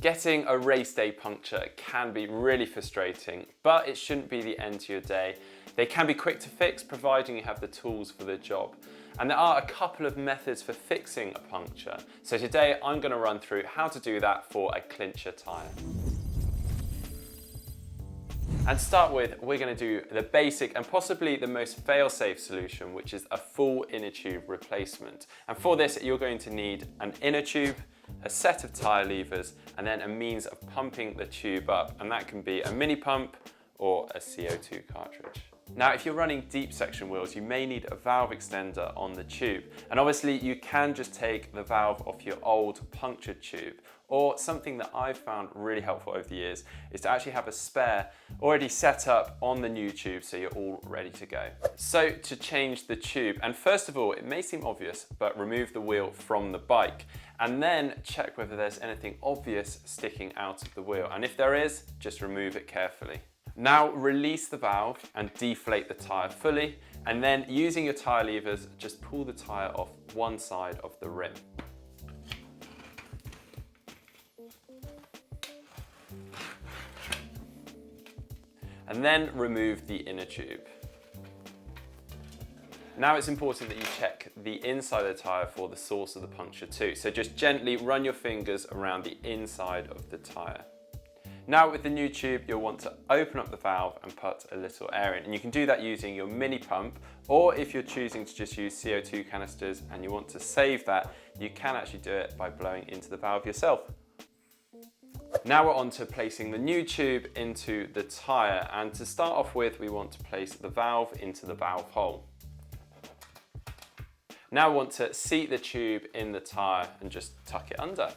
Getting a race day puncture can be really frustrating, but it shouldn't be the end to your day. They can be quick to fix, providing you have the tools for the job. And there are a couple of methods for fixing a puncture. So today I'm going to run through how to do that for a clincher tyre. And to start with, we're going to do the basic and possibly the most fail-safe solution, which is a full inner tube replacement. And for this, you're going to need an inner tube, a set of tyre levers, and then a means of pumping the tube up. And that can be a mini pump or a CO2 cartridge. Now, if you're running deep section wheels, you may need a valve extender on the tube. And obviously you can just take the valve off your old punctured tube, or something that I've found really helpful over the years is to actually have a spare already set up on the new tube so you're all ready to go. So to change the tube, and first of all, it may seem obvious, but remove the wheel from the bike and then check whether there's anything obvious sticking out of the wheel. And if there is, just remove it carefully. Now release the valve and deflate the tyre fully, and then using your tyre levers, just pull the tyre off one side of the rim. And then remove the inner tube. Now it's important that you check the inside of the tyre for the source of the puncture too. So just gently run your fingers around the inside of the tyre. Now with the new tube, you'll want to open up the valve and put a little air in. And you can do that using your mini pump, or if you're choosing to just use CO2 canisters and you want to save that, you can actually do it by blowing into the valve yourself. Now we're on to placing the new tube into the tyre, and to start off with, we want to place the valve into the valve hole. Now we want to seat the tube in the tyre and just tuck it under.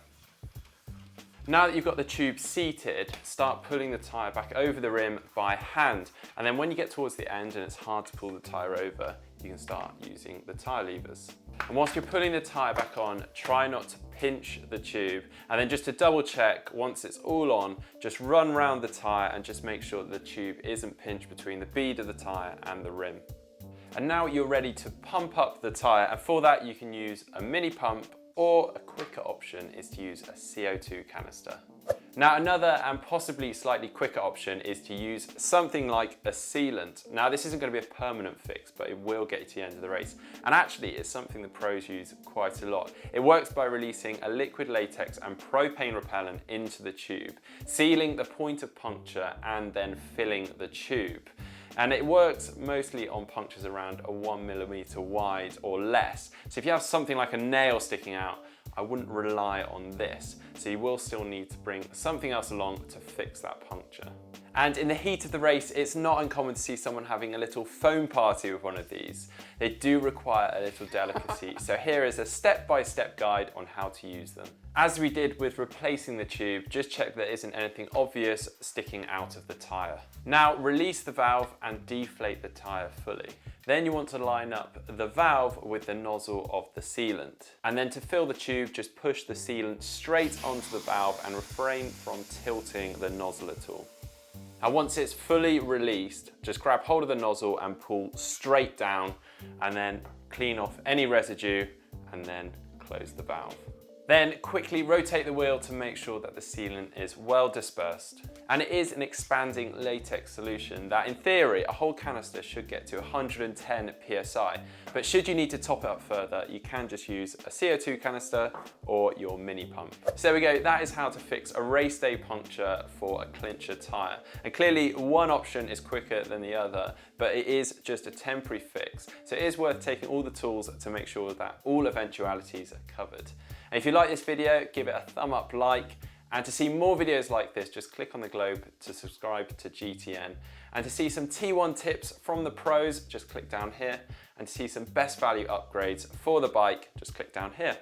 Now that you've got the tube seated, start pulling the tyre back over the rim by hand, and then when you get towards the end and it's hard to pull the tyre over, you can start using the tyre levers. And whilst you're pulling the tyre back on, try not to pinch the tube, and then just to double check, once it's all on, just run round the tyre and just make sure that the tube isn't pinched between the bead of the tyre and the rim. And now you're ready to pump up the tyre, and for that you can use a mini pump, or a quicker option is to use a CO2 canister. Now another and possibly slightly quicker option is to use something like a sealant. Now this isn't going to be a permanent fix, but it will get you to the end of the race. And actually it's something the pros use quite a lot. It works by releasing a liquid latex and propane repellent into the tube, sealing the point of puncture and then filling the tube. And it works mostly on punctures around a 1 millimeter wide or less. So if you have something like a nail sticking out, I wouldn't rely on this. So you will still need to bring something else along to fix that puncture. And in the heat of the race, it's not uncommon to see someone having a little foam party with one of these. They do require a little delicacy. So here is a step-by-step guide on how to use them. As we did with replacing the tube, just check there isn't anything obvious sticking out of the tyre. Now release the valve and deflate the tyre fully. Then you want to line up the valve with the nozzle of the sealant. And then to fill the tube, just push the sealant straight onto the valve and refrain from tilting the nozzle at all. Now once it's fully released, just grab hold of the nozzle and pull straight down, and then clean off any residue and then close the valve. Then quickly rotate the wheel to make sure that the sealant is well dispersed. And it is an expanding latex solution that in theory, a whole canister should get to 110 PSI. But should you need to top it up further, you can just use a CO2 canister or your mini pump. So there we go, that is how to fix a race day puncture for a clincher tyre. And clearly one option is quicker than the other, but it is just a temporary fix. So it is worth taking all the tools to make sure that all eventualities are covered. And if you like this video, give it a thumb up, like, and to see more videos like this, just click on the globe to subscribe to GTN. And to see some T1 tips from the pros, just click down here. And to see some best value upgrades for the bike, just click down here.